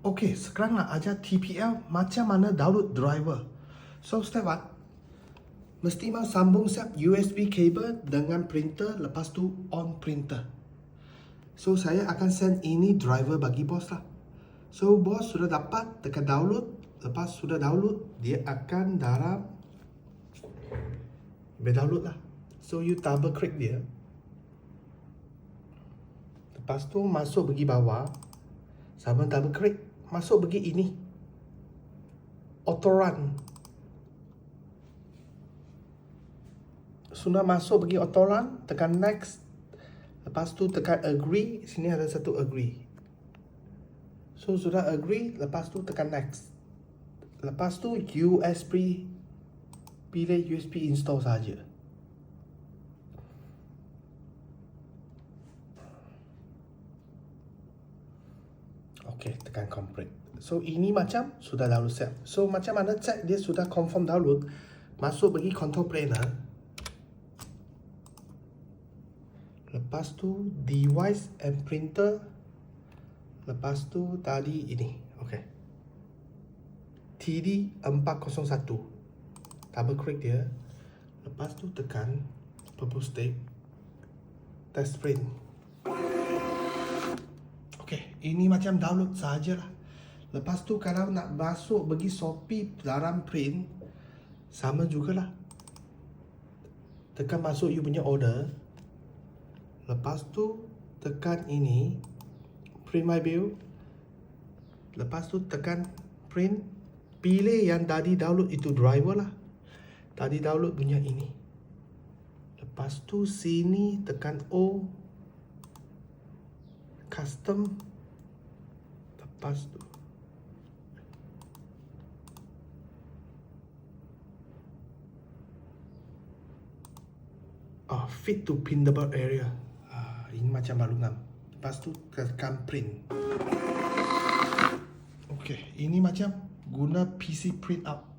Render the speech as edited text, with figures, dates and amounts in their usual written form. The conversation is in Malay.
Okay, sekarang nak ajar TPL macam mana download driver. So, step 1. Mesti mau sambung siap USB cable dengan printer, lepas tu on printer. So, saya akan send ini driver bagi bos lah. So, bos sudah dapat, tekan download. Lepas sudah download, dia akan dalam download lah. So, you double click dia. Lepas tu masuk pergi bawah. Sama double click, masuk pergi ini. Auto run. Sudah masuk pergi auto run, tekan next. Lepas tu tekan agree, sini ada satu agree. So sudah agree, lepas tu tekan next. Lepas tu USB, pilih USB install saja. Okay, tekan complete. So ini macam sudah download siap. So macam mana check dia sudah confirm download. Masuk pergi control panel. Lepas tu device and printer. Lepas tu tadi ini. Okay. TD401. Double click dia. Lepas tu tekan purple stick. Test print. Okay, ini macam download sahajalah. Lepas tu kalau nak masuk bagi Shopee dalam print, sama jugalah. Tekan masuk you punya order. Lepas tu tekan ini, print my bill. Lepas tu tekan print. Pilih yang tadi download itu driver lah. Tadi download punya ini. Lepas tu sini tekan O. Custom. Lepas tu fit to printable area. Ini macam baru ngam. Lepas tu tekan print. Okay, ini macam guna PC print out.